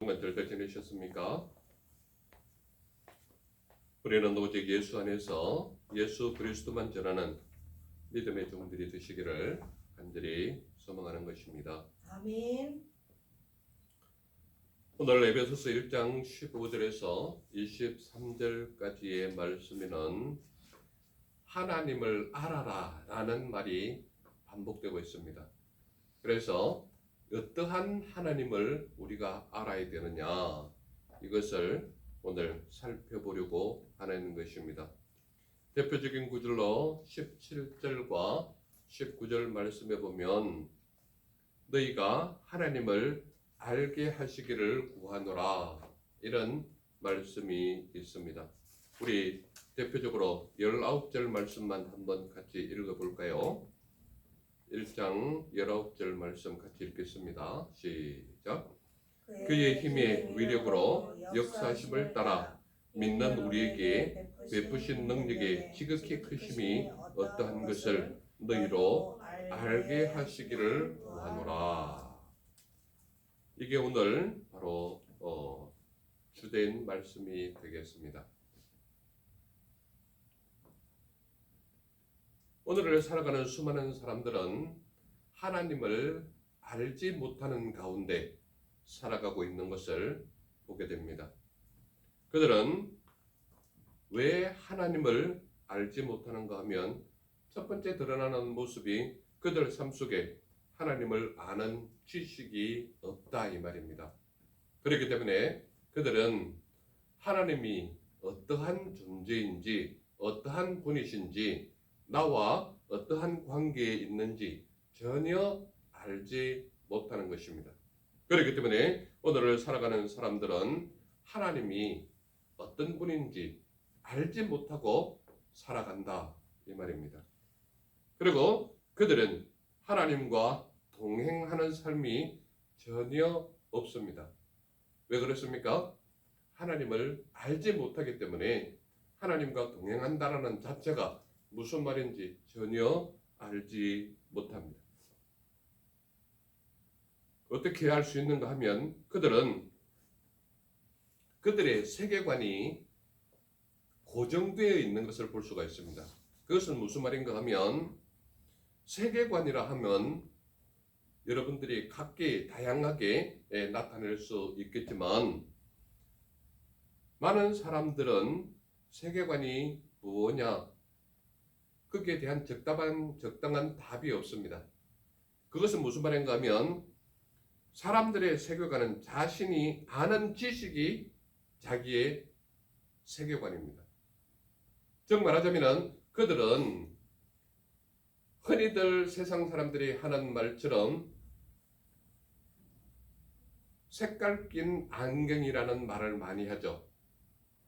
잘들 지내셨습니까? 우리는 오직 예수 안에서 예수 그리스도만 전하는 믿음의 종들이 되시기를 간절히 소망하는 것입니다. 아멘. 오늘 에베소서 1장 15절에서 23절까지의 말씀에는 하나님을 알아라 라는 말이 반복되고 있습니다. 그래서 어떠한 하나님을 우리가 알아야 되느냐, 이것을 오늘 살펴보려고 하는 것입니다. 대표적인 구절로 17절과 19절 말씀해 보면 너희가 하나님을 알게 하시기를 구하노라, 이런 말씀이 있습니다. 우리 대표적으로 19절 말씀만 한번 같이 읽어볼까요? 1장 19절 말씀 같이 읽겠습니다. 시작. 그의 힘의 위력으로 역사하심을 따라 믿는 우리에게 베푸신 능력의 지극히 크심이 어떠한 것을 너희로 알게 하시기를 구하노라. 이게 오늘 바로 주된 말씀이 되겠습니다. 오늘을 살아가는 수많은 사람들은 하나님을 알지 못하는 가운데 살아가고 있는 것을 보게 됩니다. 그들은 왜 하나님을 알지 못하는가 하면 첫 번째 드러나는 모습이 그들 삶 속에 하나님을 아는 지식이 없다, 이 말입니다. 그렇기 때문에 그들은 하나님이 어떠한 존재인지, 어떠한 분이신지, 나와 어떠한 관계에 있는지 전혀 알지 못하는 것입니다. 그렇기 때문에 오늘을 살아가는 사람들은 하나님이 어떤 분인지 알지 못하고 살아간다, 이 말입니다. 그리고 그들은 하나님과 동행하는 삶이 전혀 없습니다. 왜 그렇습니까? 하나님을 알지 못하기 때문에 하나님과 동행한다는 자체가 무슨 말인지 전혀 알지 못합니다. 어떻게 알 수 있는가 하면 그들은 그들의 세계관이 고정되어 있는 것을 볼 수가 있습니다. 그것은 무슨 말인가 하면, 세계관이라 하면 여러분들이 각기 다양하게 나타낼 수 있겠지만 많은 사람들은 세계관이 뭐냐, 거기에 대한 적당한 답이 없습니다. 그것은 무슨 말인가 하면 사람들의 세계관은 자신이 아는 지식이 자기의 세계관입니다. 즉 말하자면 그들은 흔히들 세상 사람들이 하는 말처럼 색깔 낀 안경이라는 말을 많이 하죠.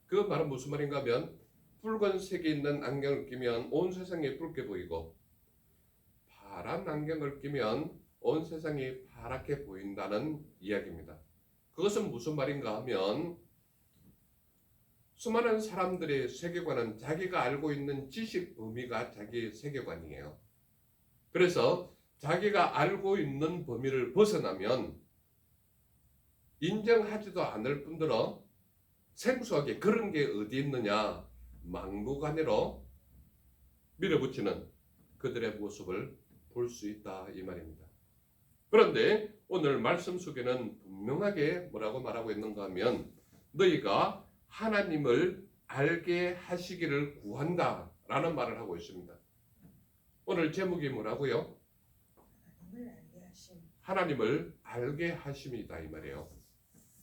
그 말은 무슨 말인가 하면 붉은색이 있는 안경을 끼면 온 세상이 붉게 보이고 파란 안경을 끼면 온 세상이 파랗게 보인다는 이야기입니다. 그것은 무슨 말인가 하면 수많은 사람들의 세계관은 자기가 알고 있는 지식 범위가 자기의 세계관이에요. 그래서 자기가 알고 있는 범위를 벗어나면 인정하지도 않을 뿐더러 생소하게 그런 게 어디 있느냐 막무가내로 밀어붙이는 그들의 모습을 볼 수 있다, 이 말입니다. 그런데 오늘 말씀 속에는 분명하게 뭐라고 말하고 있는가 하면 너희가 하나님을 알게 하시기를 구한다 라는 말을 하고 있습니다. 오늘 제목이 뭐라고요? 하나님을 알게 하심이다, 이 말이에요.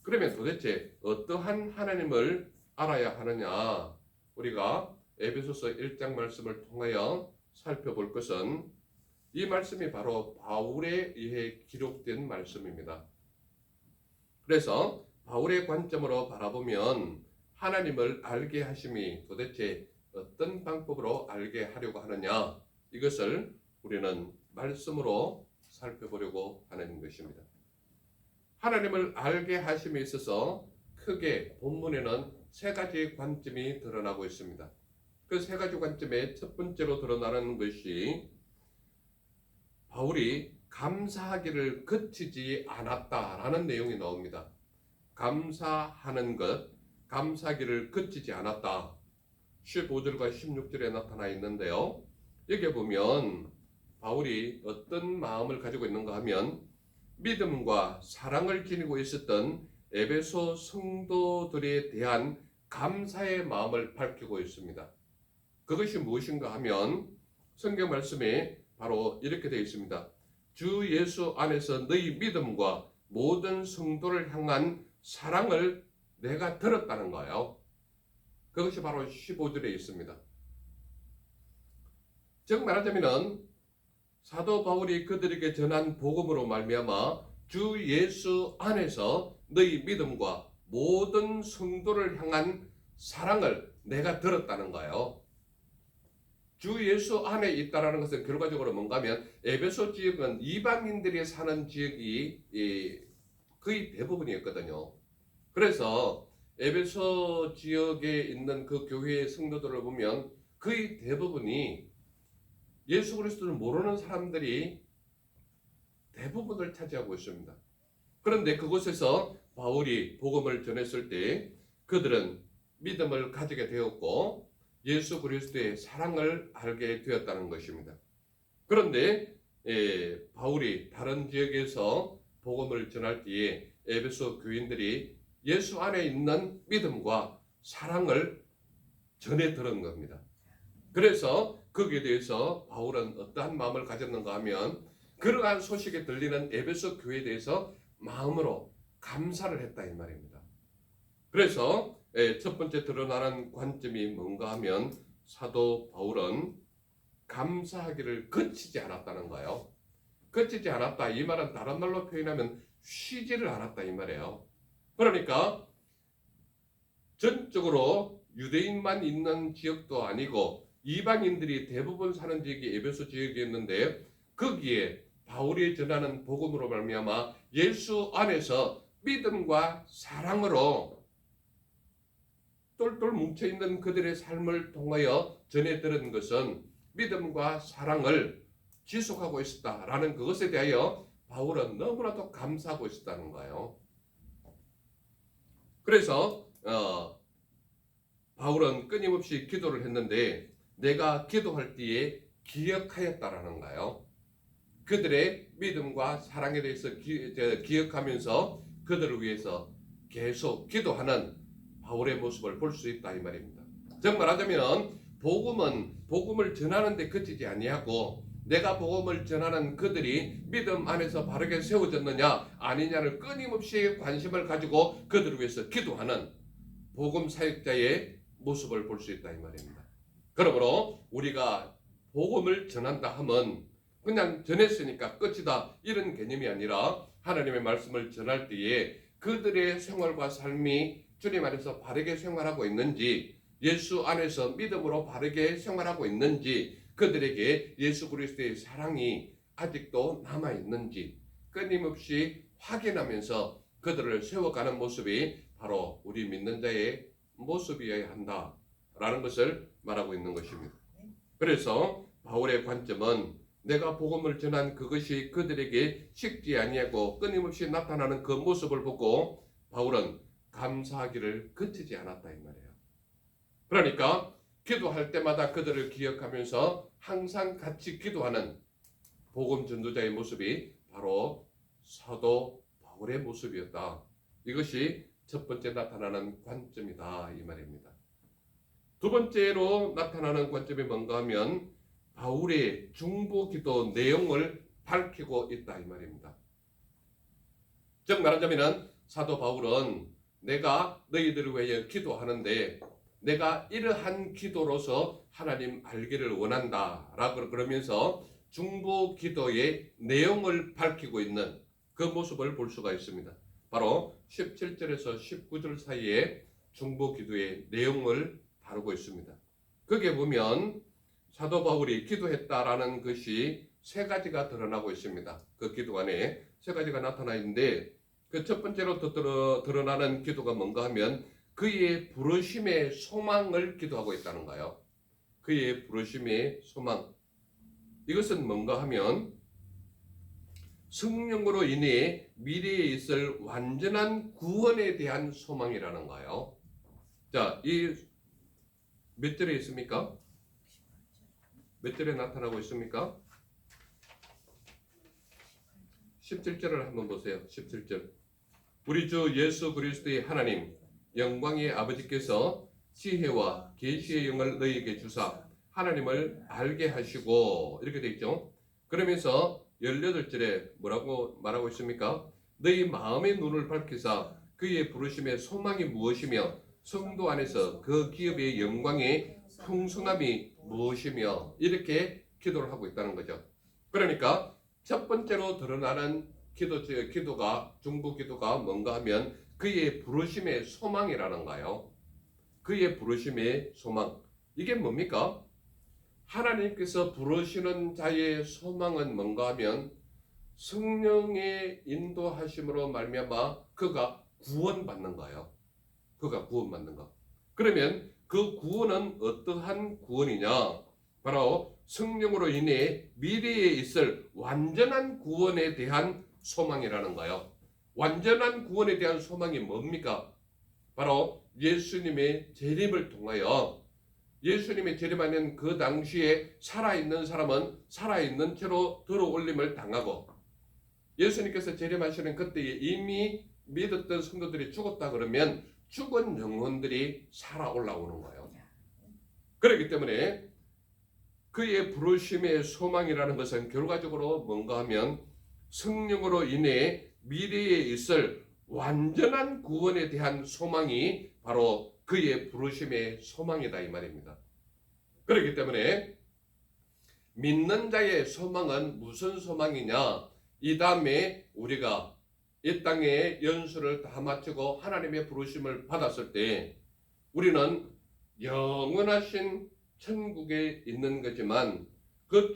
그러면 도대체 어떠한 하나님을 알아야 하느냐, 우리가 에베소서 1장 말씀을 통하여 살펴볼 것은 이 말씀이 바로 바울에 의해 기록된 말씀입니다. 그래서 바울의 관점으로 바라보면 하나님을 알게 하심이 도대체 어떤 방법으로 알게 하려고 하느냐, 이것을 우리는 말씀으로 살펴보려고 하는 것입니다. 하나님을 알게 하심에 있어서 크게 본문에는 세 가지 관점이 드러나고 있습니다. 그 세 가지 관점의 첫 번째로 드러나는 것이 바울이 감사하기를 그치지 않았다라는 내용이 나옵니다. 감사하는 것, 감사기를 그치지 않았다. 15절과 16절에 나타나 있는데요. 여기 보면 바울이 어떤 마음을 가지고 있는가 하면 믿음과 사랑을 지니고 있었던 에베소 성도들에 대한 감사의 마음을 밝히고 있습니다. 그것이 무엇인가 하면 성경 말씀에 바로 이렇게 되어 있습니다. 주 예수 안에서 너희 믿음과 모든 성도를 향한 사랑을 내가 들었다는 거예요. 그것이 바로 15절에 있습니다. 즉 말하자면 사도 바울이 그들에게 전한 복음으로 말미암아 주 예수 안에서 너희 믿음과 모든 성도를 향한 사랑을 내가 들었다는 거예요. 주 예수 안에 있다라는 것은 결과적으로 뭔가 하면 에베소 지역은 이방인들이 사는 지역이 거의 대부분이었거든요. 그래서 에베소 지역에 있는 그 교회의 성도들을 보면 거의 대부분이 예수 그리스도를 모르는 사람들이 대부분을 차지하고 있습니다. 그런데 그곳에서 바울이 복음을 전했을 때 그들은 믿음을 가지게 되었고 예수 그리스도의 사랑을 알게 되었다는 것입니다. 그런데 바울이 다른 지역에서 복음을 전할 때에 에베소 교인들이 예수 안에 있는 믿음과 사랑을 전해 들은 겁니다. 그래서 거기에 대해서 바울은 어떠한 마음을 가졌는가 하면 그러한 소식에 들리는 에베소 교회에 대해서 마음으로 감사를 했다 이 말입니다. 그래서 첫 번째 드러나는 관점이 뭔가 하면 사도 바울은 감사하기를 그치지 않았다는 거예요. 그치지 않았다 이 말은 다른 말로 표현하면 쉬지를 않았다 이 말이에요. 그러니까 전적으로 유대인만 있는 지역도 아니고 이방인들이 대부분 사는 지역이 에베소 지역이었는데 거기에 바울이 전하는 복음으로 말미암아 예수 안에서 믿음과 사랑으로 똘똘 뭉쳐있는 그들의 삶을 통하여 전해 들은 것은 믿음과 사랑을 지속하고 있었다라는 그것에 대하여 바울은 너무나도 감사하고 있었다는 거예요. 그래서 바울은 끊임없이 기도를 했는데 내가 기도할 때에 기억하였다라는 거예요. 그들의 믿음과 사랑에 대해서 기억하면서 그들을 위해서 계속 기도하는 바울의 모습을 볼 수 있다 이 말입니다. 정말 하자면 복음을 전하는 데 그치지 아니하고 내가 복음을 전하는 그들이 믿음 안에서 바르게 세워졌느냐 아니냐를 끊임없이 관심을 가지고 그들을 위해서 기도하는 복음 사역자의 모습을 볼 수 있다 이 말입니다. 그러므로 우리가 복음을 전한다 하면 그냥 전했으니까 끝이다 이런 개념이 아니라 하나님의 말씀을 전할 때에 그들의 생활과 삶이 주님 안에서 바르게 생활하고 있는지 예수 안에서 믿음으로 바르게 생활하고 있는지 그들에게 예수 그리스도의 사랑이 아직도 남아있는지 끊임없이 확인하면서 그들을 세워가는 모습이 바로 우리 믿는 자의 모습이어야 한다라는 것을 말하고 있는 것입니다. 그래서 바울의 관점은 내가 복음을 전한 그것이 그들에게 식지 아니하고 끊임없이 나타나는 그 모습을 보고 바울은 감사하기를 그치지 않았다 이 말이에요. 그러니까 기도할 때마다 그들을 기억하면서 항상 같이 기도하는 복음 전도자의 모습이 바로 사도 바울의 모습이었다. 이것이 첫 번째 나타나는 관점이다 이 말입니다. 두 번째로 나타나는 관점이 뭔가 하면 바울의 중보기도 내용을 밝히고 있다 이 말입니다. 즉 말하자면 사도 바울은 내가 너희들을 위해 기도하는데 내가 이러한 기도로서 하나님 알기를 원한다 라고 그러면서 중보기도의 내용을 밝히고 있는 그 모습을 볼 수가 있습니다. 바로 17절에서 19절 사이에 중보기도의 내용을 다루고 있습니다. 거기에 보면 사도 바울이 기도했다라는 것이 세 가지가 드러나고 있습니다. 그 기도 안에 세 가지가 나타나 있는데 그 첫 번째로 드러나는 기도가 뭔가 하면 그의 부르심의 소망을 기도하고 있다는 거예요. 그의 부르심의 소망. 이것은 뭔가 하면 성령으로 인해 미래에 있을 완전한 구원에 대한 소망이라는 거예요. 자, 이 몇 절에 있습니까? 몇 절에 나타나고 있습니까? 17절을 한번 보세요. 17절. 우리 주 예수 그리스도의 하나님 영광의 아버지께서 지혜와 계시의 영을 너희에게 주사 하나님을 알게 하시고 이렇게 돼 있죠. 그러면서 18절에 뭐라고 말하고 있습니까? 너희 마음의 눈을 밝히사 그의 부르심의 소망이 무엇이며 성도 안에서 그 기업의 영광의 풍성함이 무엇이며 이렇게 기도를 하고 있다는 거죠. 그러니까 첫 번째로 드러나는 기도가 중보 기도가 뭔가 하면 그의 부르심의 소망이라는 거예요. 그의 부르심의 소망. 이게 뭡니까? 하나님께서 부르시는 자의 소망은 뭔가 하면 성령의 인도하심으로 말미암아 그가 구원받는 거예요. 그가 구원받는 거. 그러면 그 구원은 어떠한 구원이냐? 바로 성령으로 인해 미래에 있을 완전한 구원에 대한 소망이라는 거예요. 완전한 구원에 대한 소망이 뭡니까? 바로 예수님의 재림을 통하여 예수님의 재림하는 그 당시에 살아있는 사람은 살아있는 채로 들어올림을 당하고 예수님께서 재림하시는 그때에 이미 믿었던 성도들이 죽었다 그러면 죽은 영혼들이 살아 올라오는 거예요. 그렇기 때문에 그의 부르심의 소망이라는 것은 결과적으로 뭔가 하면 성령으로 인해 미래에 있을 완전한 구원에 대한 소망이 바로 그의 부르심의 소망이다 이 말입니다. 그렇기 때문에 믿는 자의 소망은 무슨 소망이냐? 이 다음에 우리가 이 땅에 연수를 다 마치고 하나님의 부르심을 받았을 때 우리는 영원하신 천국에 있는 거지만 그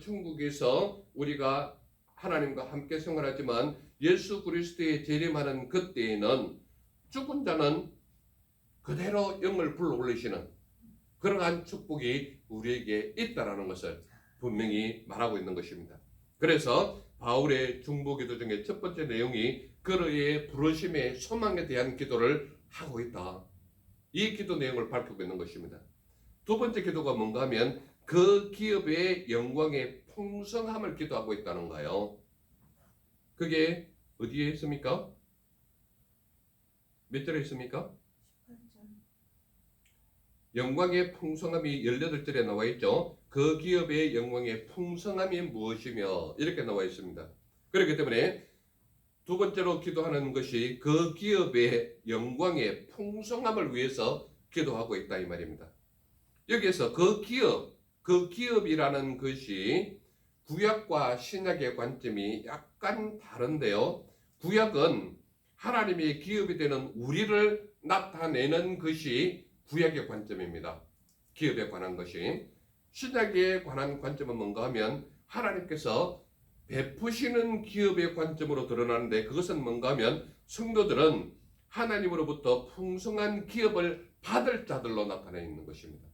천국에서 우리가 하나님과 함께 생활하지만 예수 그리스도의 재림하는 그때에는 죽은 자는 그대로 영을 불러 올리시는 그러한 축복이 우리에게 있다라는 것을 분명히 말하고 있는 것입니다. 그래서 바울의 중보기도 중에 첫 번째 내용이 그의 부르심의 소망에 대한 기도를 하고 있다. 이 기도 내용을 밝히고 있는 것입니다. 두 번째 기도가 뭔가 하면 그 기업의 영광의 풍성함을 기도하고 있다는 거예요. 그게 어디에 있습니까? 몇 절에 있습니까? 영광의 풍성함이 18절에 나와 있죠. 그 기업의 영광의 풍성함이 무엇이며 이렇게 나와 있습니다. 그렇기 때문에 두 번째로 기도하는 것이 그 기업의 영광의 풍성함을 위해서 기도하고 있다 이 말입니다. 여기에서 그 기업이라는 것이 구약과 신약의 관점이 약간 다른데요. 구약은 하나님의 기업이 되는 우리를 나타내는 것이 구약의 관점입니다. 기업에 관한 것이. 신약에 관한 관점은 뭔가 하면 하나님께서 베푸시는 기업의 관점으로 드러나는데 그것은 뭔가 하면 성도들은 하나님으로부터 풍성한 기업을 받을 자들로 나타내 있는 것입니다.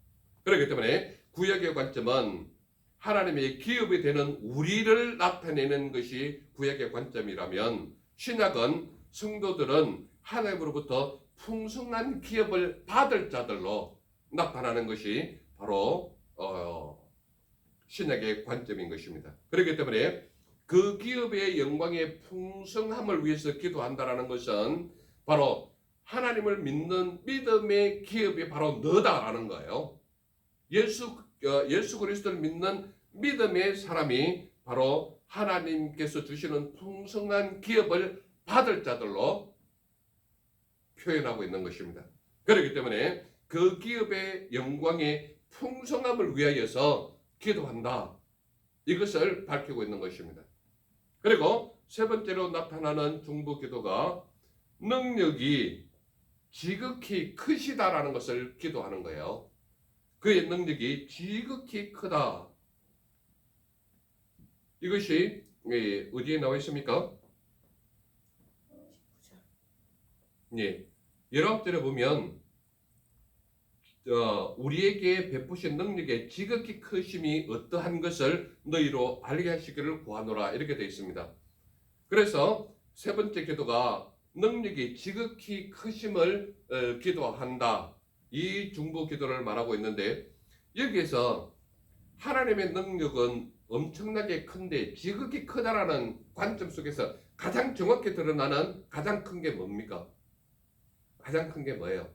그렇기 때문에 구약의 관점은 하나님의 기업이 되는 우리를 나타내는 것이 구약의 관점이라면 신약은 성도들은 하나님으로부터 풍성한 기업을 받을 자들로 나타나는 것이 바로 신약의 관점인 것입니다. 그렇기 때문에 그 기업의 영광의 풍성함을 위해서 기도한다라는 것은 바로 하나님을 믿는 믿음의 기업이 바로 너다라는 거예요. 예수 그리스도를 믿는 믿음의 사람이 바로 하나님께서 주시는 풍성한 기업을 받을 자들로 표현하고 있는 것입니다. 그렇기 때문에 그 기업의 영광의 풍성함을 위하여서 기도한다. 이것을 밝히고 있는 것입니다. 그리고 세 번째로 나타나는 중보 기도가 능력이 지극히 크시다라는 것을 기도하는 거예요. 그의 능력이 지극히 크다. 이것이 어디에 나와 있습니까? 예, 19절에 보면 우리에게 베푸신 능력의 지극히 크심이 어떠한 것을 너희로 알게 하시기를 구하노라 이렇게 되어 있습니다. 그래서 세 번째 기도가 능력이 지극히 크심을 기도한다. 이 중보 기도를 말하고 있는데 여기에서 하나님의 능력은 엄청나게 큰데 지극히 크다라는 관점 속에서 가장 정확히 드러나는 가장 큰 게 뭡니까? 가장 큰 게 뭐예요?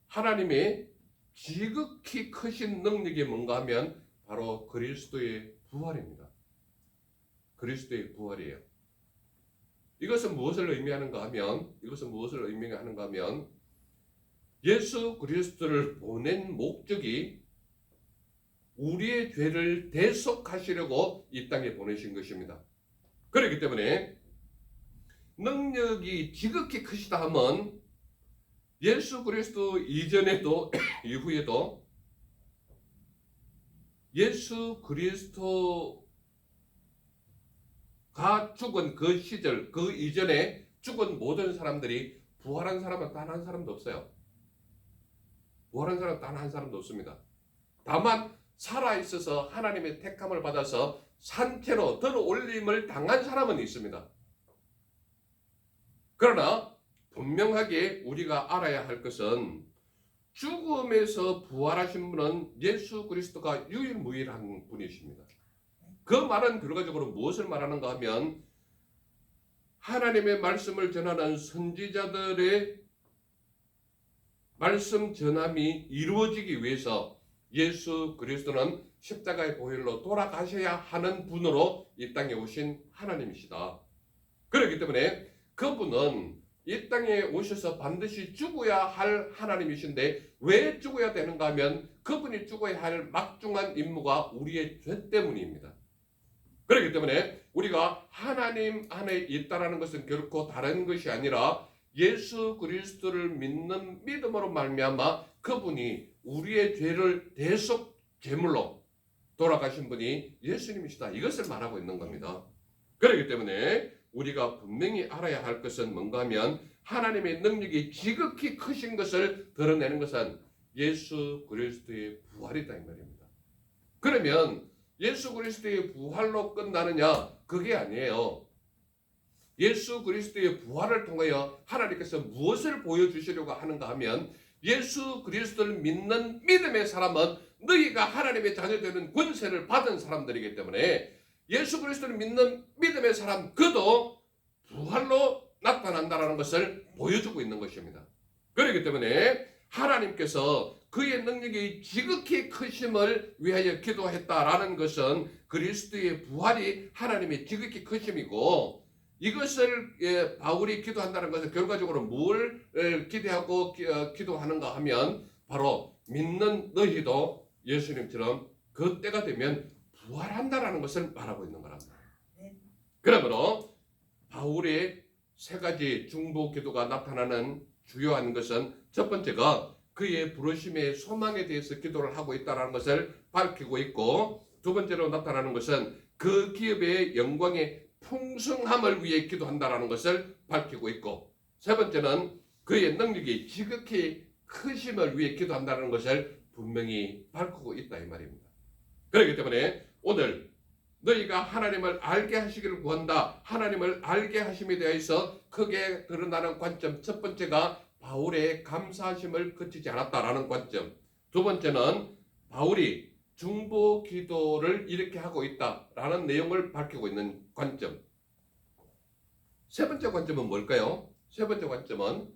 하나님의 지극히 크신 능력이 뭔가 하면 바로 그리스도의 부활입니다. 그리스도의 부활이에요. 이것은 무엇을 의미하는가 하면 예수 그리스도를 보낸 목적이 우리의 죄를 대속하시려고 이 땅에 보내신 것입니다. 그렇기 때문에 능력이 지극히 크시다 하면 예수 그리스도 이전에도 이후에도 예수 그리스도가 죽은 그 시절 그 이전에 죽은 모든 사람들이 부활한 사람은 단 한 사람도 없어요. 부활한 사람은 단 한 사람도 없습니다. 다만 살아있어서 하나님의 택함을 받아서 산채로 들어올림을 당한 사람은 있습니다. 그러나 분명하게 우리가 알아야 할 것은 죽음에서 부활하신 분은 예수 그리스도가 유일무이한 분이십니다. 그 말은 결과적으로 무엇을 말하는가 하면 하나님의 말씀을 전하는 선지자들의 말씀 전함이 이루어지기 위해서 예수 그리스도는 십자가의 보혈로 돌아가셔야 하는 분으로 이 땅에 오신 하나님이시다. 그렇기 때문에 그분은 이 땅에 오셔서 반드시 죽어야 할 하나님이신데 왜 죽어야 되는가 하면 그분이 죽어야 할 막중한 임무가 우리의 죄 때문입니다. 그렇기 때문에 우리가 하나님 안에 있다라는 것은 결코 다른 것이 아니라 예수 그리스도를 믿는 믿음으로 말미암아 그분이 우리의 죄를 대속 제물로 돌아가신 분이 예수님이시다. 이것을 말하고 있는 겁니다. 그렇기 때문에 우리가 분명히 알아야 할 것은 뭔가 하면 하나님의 능력이 지극히 크신 것을 드러내는 것은 예수 그리스도의 부활이다 이 말입니다. 그러면 예수 그리스도의 부활로 끝나느냐? 그게 아니에요. 예수 그리스도의 부활을 통하여 하나님께서 무엇을 보여주시려고 하는가 하면 예수 그리스도를 믿는 믿음의 사람은 너희가 하나님의 자녀되는 권세를 받은 사람들이기 때문에 예수 그리스도를 믿는 믿음의 사람 그도 부활로 나타난다는 것을 보여주고 있는 것입니다. 그렇기 때문에 하나님께서 그의 능력이 지극히 크심을 위하여 기도했다라는 것은 그리스도의 부활이 하나님의 지극히 크심이고 이것을 바울이 기도한다는 것은 결과적으로 뭘 기대하고 기도하는가 하면 바로 믿는 너희도 예수님처럼 그 때가 되면 부활한다라는 것을 말하고 있는 거랍니다. 그러므로 바울의 세 가지 중보 기도가 나타나는 주요한 것은 첫 번째가 그의 부르심의 소망에 대해서 기도를 하고 있다는 것을 밝히고 있고 두 번째로 나타나는 것은 그 기업의 영광의 풍성함을 위해 기도한다는 것을 밝히고 있고 세 번째는 그의 능력이 지극히 크심을 위해 기도한다는 것을 분명히 밝히고 있다 이 말입니다. 그렇기 때문에 오늘 너희가 하나님을 알게 하시기를 구한다. 하나님을 알게 하심에 대해서 크게 드러나는 관점 첫 번째가 바울의 감사하심을 그치지 않았다라는 관점 두 번째는 바울이 중보 기도를 이렇게 하고 있다라는 내용을 밝히고 있는 관점 세 번째 관점은 뭘까요? 세 번째 관점은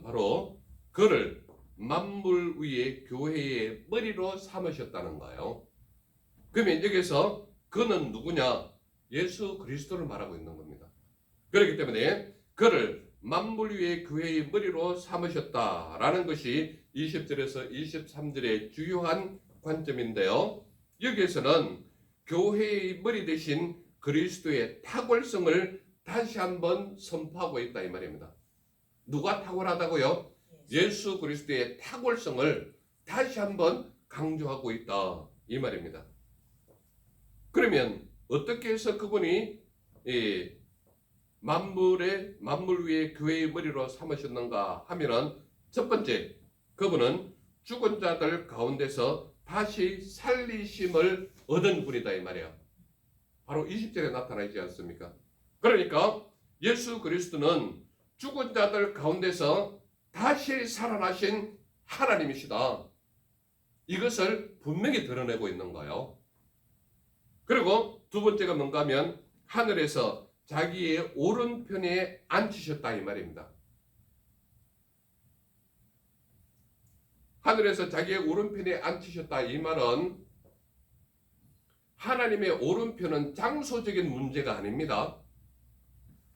바로 그를 만물 위의 교회의 머리로 삼으셨다는 거예요. 그러면 여기서 그는 누구냐? 예수 그리스도를 말하고 있는 겁니다. 그렇기 때문에 그를 만물 위의 교회의 머리로 삼으셨다라는 것이 20절에서 23절의 주요한 관점인데요. 여기에서는 교회의 머리 대신 그리스도의 탁월성을 다시 한번 선포하고 있다 이 말입니다. 누가 탁월하다고요? 예수 그리스도의 탁월성을 다시 한번 강조하고 있다 이 말입니다. 그러면 어떻게 해서 그분이 만물 위에 교회의 머리로 삼으셨는가 하면은 첫 번째, 그분은 죽은 자들 가운데서 다시 살리심을 얻은 분이다 이 말이에요. 바로 20절에 나타나 있지 않습니까? 그러니까 예수 그리스도는 죽은 자들 가운데서 다시 살아나신 하나님이시다. 이것을 분명히 드러내고 있는 거예요. 그리고 두 번째가 뭔가 하면 하늘에서 자기의 오른편에 앉히셨다 이 말입니다. 하늘에서 자기의 오른편에 앉히셨다 이 말은 하나님의 오른편은 장소적인 문제가 아닙니다.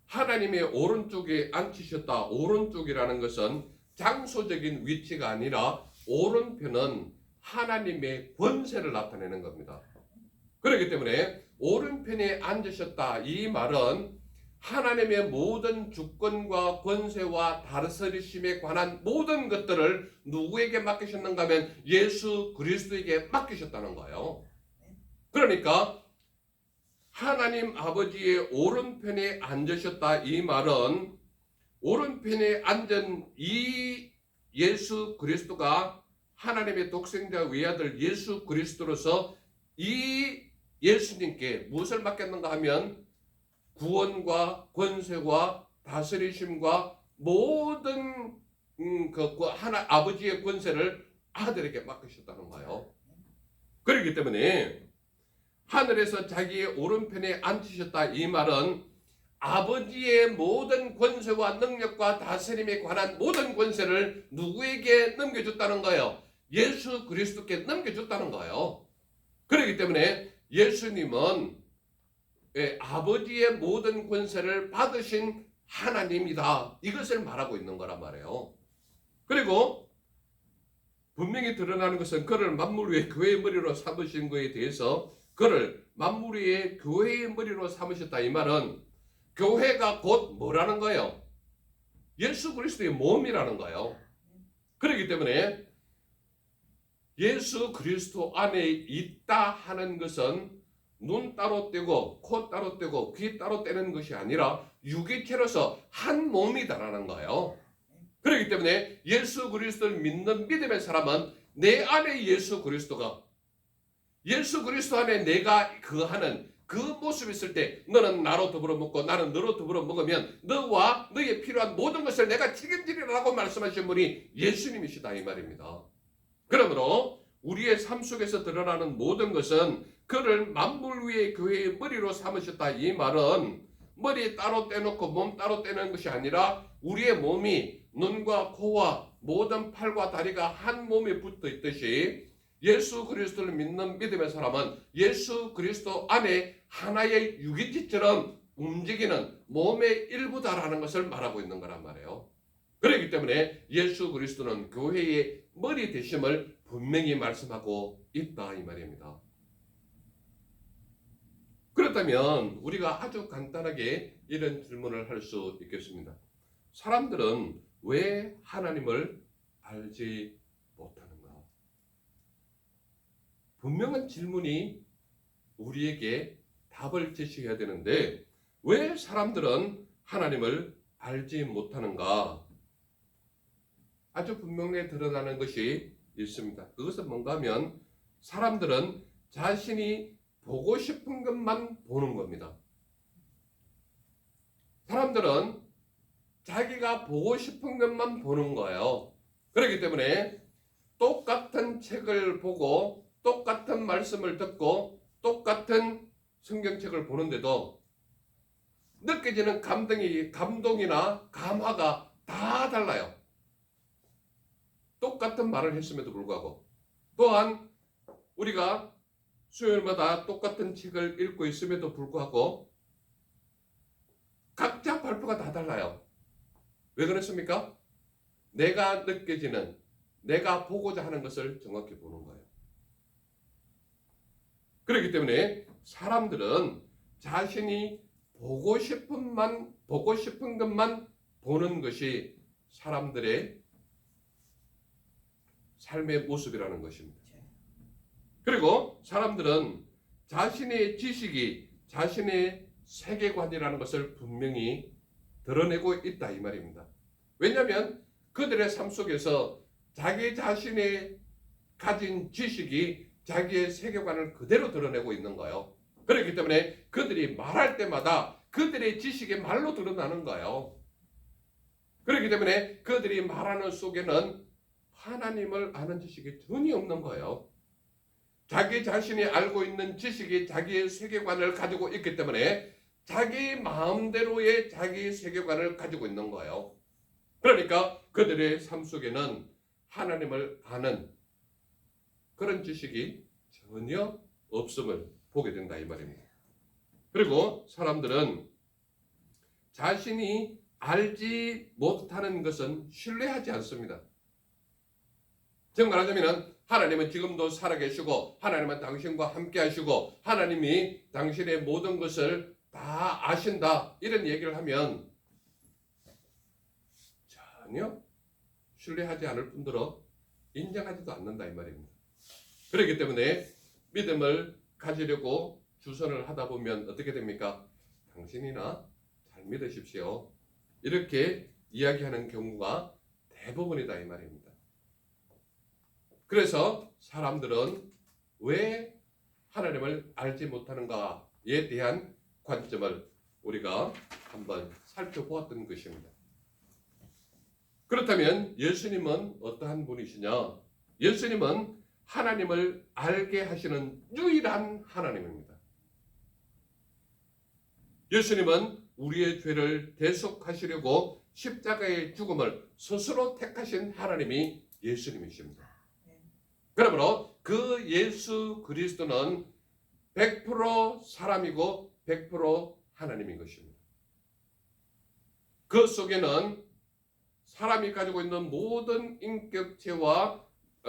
하나님의 오른쪽에 앉히셨다. 오른쪽이라는 것은 장소적인 위치가 아니라 오른편은 하나님의 권세를 나타내는 겁니다. 그렇기 때문에 오른편에 앉으셨다 이 말은 하나님의 모든 주권과 권세와 다스리심에 관한 모든 것들을 누구에게 맡기셨는가 하면 예수 그리스도에게 맡기셨다는 거예요. 그러니까 하나님 아버지의 오른편에 앉으셨다 이 말은 오른편에 앉은 이 예수 그리스도가 하나님의 독생자 외아들 예수 그리스도로서 이 예수님께 무엇을 맡겼는가 하면 구원과 권세와 다스리심과 모든 하나 아버지의 권세를 아들에게 맡기셨다는 거예요. 그렇기 때문에 하늘에서 자기의 오른편에 앉히셨다 이 말은 아버지의 모든 권세와 능력과 다스림에 관한 모든 권세를 누구에게 넘겨줬다는 거예요? 예수 그리스도께 넘겨줬다는 거예요. 그렇기 때문에 예수님은 아버지의 모든 권세를 받으신 하나님이다. 이것을 말하고 있는 거란 말이에요. 그리고 분명히 드러나는 것은 그를 만물 위에 교회의 머리로 삼으신 것에 대해서 그를 만물 위에 교회의 머리로 삼으셨다 이 말은 교회가 곧 뭐라는 거예요? 예수 그리스도의 몸이라는 거예요. 그렇기 때문에 예수 그리스도 안에 있다 하는 것은 눈 따로 떼고 코 따로 떼고 귀 따로 떼는 것이 아니라 유기체로서 한 몸이다라는 거예요. 그렇기 때문에 예수 그리스도를 믿는 믿음의 사람은 내 안에 예수 그리스도 안에 내가 거하는 그 모습이 있을 때 너는 나로 더불어 먹고 나는 너로 더불어 먹으면 너와 너의 필요한 모든 것을 내가 책임지리라고 말씀하신 분이 예수님이시다 이 말입니다. 그러므로 우리의 삶 속에서 드러나는 모든 것은 그를 만물 위의 교회의 머리로 삼으셨다 이 말은 머리 따로 떼놓고 몸 따로 떼는 것이 아니라 우리의 몸이 눈과 코와 모든 팔과 다리가 한 몸에 붙어 있듯이 예수 그리스도를 믿는 믿음의 사람은 예수 그리스도 안에 하나의 유기체처럼 움직이는 몸의 일부다라는 것을 말하고 있는 거란 말이에요. 그렇기 때문에 예수 그리스도는 교회의 머리 되심을 분명히 말씀하고 있다 이 말입니다. 그렇다면 우리가 아주 간단하게 이런 질문을 할 수 있겠습니다. 사람들은 왜 하나님을 알지 못하는가? 분명한 질문이 우리에게 답을 제시해야 되는데 왜 사람들은 하나님을 알지 못하는가? 아주 분명히 드러나는 것이 있습니다. 그것은 뭔가 하면 사람들은 자신이 보고 싶은 것만 보는 겁니다. 사람들은 자기가 보고 싶은 것만 보는 거예요. 그렇기 때문에 똑같은 책을 보고 똑같은 말씀을 듣고 똑같은 성경책을 보는데도 느껴지는 감동이나 감화가 다 달라요. 똑같은 말을 했음에도 불구하고 또한 우리가 수요일마다 똑같은 책을 읽고 있음에도 불구하고 각자 발표가 다 달라요. 왜 그렇습니까? 내가 느껴지는, 내가 보고자 하는 것을 정확히 보는 거예요. 그렇기 때문에 사람들은 자신이 보고 싶은 것만 보는 것이 사람들의 삶의 모습이라는 것입니다. 그리고 사람들은 자신의 지식이, 자신의 세계관이라는 것을 분명히 드러내고 있다 이 말입니다. 왜냐하면 그들의 삶 속에서 자기 자신의 가진 지식이 자기의 세계관을 그대로 드러내고 있는 거예요. 그렇기 때문에 그들이 말할 때마다 그들의 지식이 말로 드러나는 거예요. 그렇기 때문에 그들이 말하는 속에는 하나님을 아는 지식이 전혀 없는 거예요. 자기 자신이 알고 있는 지식이 자기의 세계관을 가지고 있기 때문에 자기 마음대로의 자기 세계관을 가지고 있는 거예요. 그러니까 그들의 삶 속에는 하나님을 아는 그런 지식이 전혀 없음을 보게 된다 이 말입니다. 그리고 사람들은 자신이 알지 못하는 것은 신뢰하지 않습니다. 즉 말하자면 하나님은 지금도 살아계시고 하나님은 당신과 함께 하시고 하나님이 당신의 모든 것을 다 아신다 이런 얘기를 하면 전혀 신뢰하지 않을 뿐더러 인정하지도 않는다 이 말입니다. 그렇기 때문에 믿음을 가지려고 주선을 하다 보면 어떻게 됩니까? 당신이나 잘 믿으십시오. 이렇게 이야기하는 경우가 대부분이다 이 말입니다. 그래서 사람들은 왜 하나님을 알지 못하는가에 대한 관점을 우리가 한번 살펴보았던 것입니다. 그렇다면 예수님은 어떠한 분이시냐? 예수님은 하나님을 알게 하시는 유일한 하나님입니다. 예수님은 우리의 죄를 대속하시려고 십자가의 죽음을 스스로 택하신 하나님이 예수님이십니다. 그러므로 그 예수 그리스도는 100% 사람이고 100% 하나님인 것입니다. 그 속에는 사람이 가지고 있는 모든 인격체와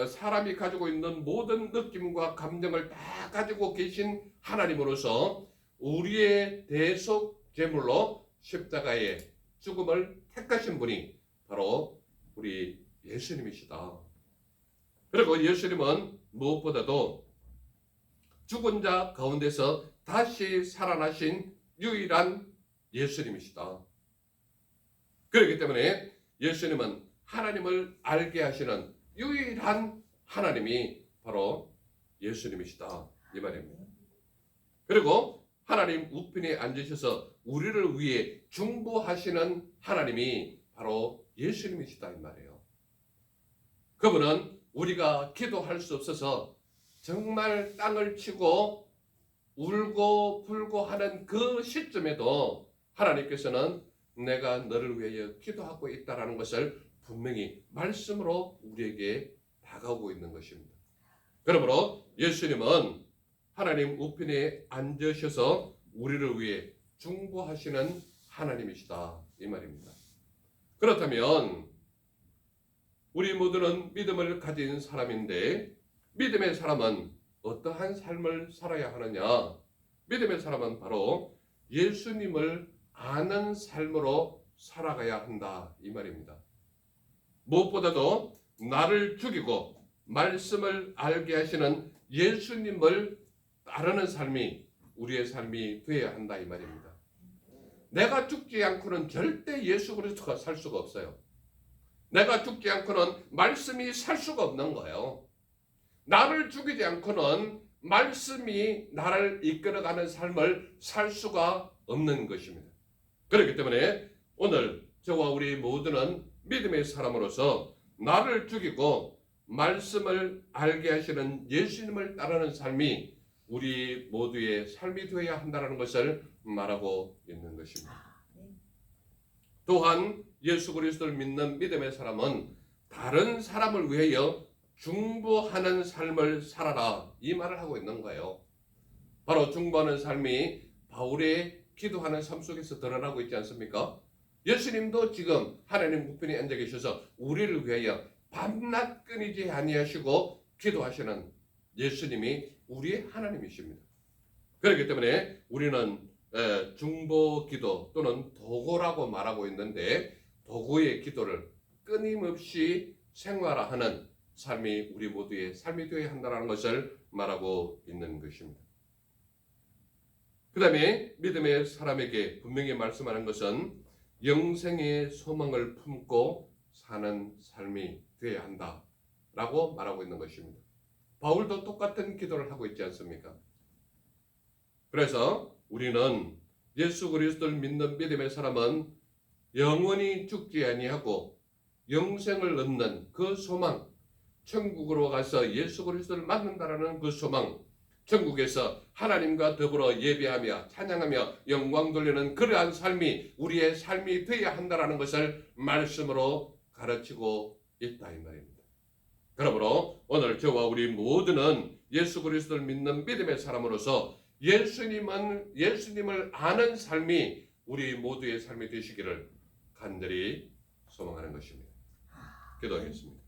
사람이 가지고 있는 모든 느낌과 감정을 다 가지고 계신 하나님으로서 우리의 대속 제물로 십자가의 죽음을 택하신 분이 바로 우리 예수님이시다. 그리고 예수님은 무엇보다도 죽은 자 가운데서 다시 살아나신 유일한 예수님이시다. 그렇기 때문에 예수님은 하나님을 알게 하시는 유일한 하나님이 바로 예수님이시다 이 말입니다. 그리고 하나님 우편에 앉으셔서 우리를 위해 중보하시는 하나님이 바로 예수님이시다 이 말이에요. 그분은 우리가 기도할 수 없어서 정말 땅을 치고 울고 불고 하는 그 시점에도 하나님께서는 내가 너를 위하여 기도하고 있다라는 것을 분명히 말씀으로 우리에게 다가오고 있는 것입니다. 그러므로 예수님은 하나님 우편에 앉으셔서 우리를 위해 중보하시는 하나님이시다 이 말입니다. 그렇다면 우리 모두는 믿음을 가진 사람인데 믿음의 사람은 어떠한 삶을 살아야 하느냐? 믿음의 사람은 바로 예수님을 아는 삶으로 살아가야 한다 이 말입니다. 무엇보다도 나를 죽이고 말씀을 알게 하시는 예수님을 따르는 삶이 우리의 삶이 되어야 한다 이 말입니다. 내가 죽지 않고는 절대 예수 그리스도가 살 수가 없어요. 내가 죽지 않고는 말씀이 살 수가 없는 거예요. 나를 죽이지 않고는 말씀이 나를 이끌어가는 삶을 살 수가 없는 것입니다. 그렇기 때문에 오늘 저와 우리 모두는 믿음의 사람으로서 나를 죽이고 말씀을 알게 하시는 예수님을 따르는 삶이 우리 모두의 삶이 되어야 한다는 것을 말하고 있는 것입니다. 또한 예수 그리스도를 믿는 믿음의 사람은 다른 사람을 위하여 중보하는 삶을 살아라 이 말을 하고 있는 거예요. 바로 중보하는 삶이 바울의 기도하는 삶 속에서 드러나고 있지 않습니까? 예수님도 지금 하나님 우편에 앉아 계셔서 우리를 위하여 밤낮 끊이지 아니하시고 기도하시는 예수님이 우리의 하나님이십니다. 그렇기 때문에 우리는 중보 기도 또는 도고라고 말하고 있는데 도고의 기도를 끊임없이 생활화하는 삶이 우리 모두의 삶이 되어야 한다는 것을 말하고 있는 것입니다. 그 다음에 믿음의 사람에게 분명히 말씀하는 것은 영생의 소망을 품고 사는 삶이 되어야 한다 라고 말하고 있는 것입니다. 바울도 똑같은 기도를 하고 있지 않습니까? 그래서 우리는 예수 그리스도를 믿는 믿음의 사람은 영원히 죽지 아니하고 영생을 얻는 그 소망, 천국으로 가서 예수 그리스도를 만난다라는 그 소망, 천국에서 하나님과 더불어 예배하며 찬양하며 영광 돌리는 그러한 삶이 우리의 삶이 되어야 한다라는 것을 말씀으로 가르치고 있다 이 말입니다. 그러므로 오늘 저와 우리 모두는 예수 그리스도를 믿는 믿음의 사람으로서 예수님을 아는 삶이 우리 모두의 삶이 되시기를 간절히 소망하는 것입니다. 기도하겠습니다.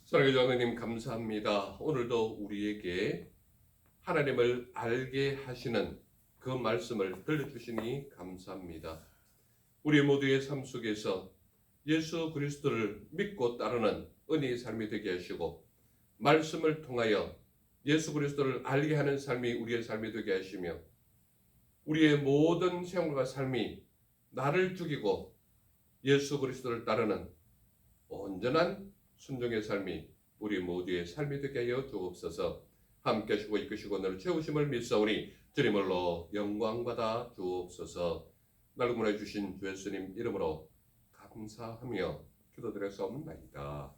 사랑의 주 하나님 감사합니다. 오늘도 우리에게 하나님을 알게 하시는 그 말씀을 들려주시니 감사합니다. 우리 모두의 삶 속에서 예수 그리스도를 믿고 따르는 은혜의 삶이 되게 하시고 말씀을 통하여 예수 그리스도를 알게 하는 삶이 우리의 삶이 되게 하시며 우리의 모든 생활과 삶이 나를 죽이고 예수 그리스도를 따르는 온전한 순종의 삶이 우리 모두의 삶이 되게 하여 주옵소서. 함께 하시고 이끄시고 너를 채우심을 믿사오니 주님으로 영광받아 주옵소서. 날 구원해 주신 주 예수님 이름으로 감사하며 기도드렸사옵나이다.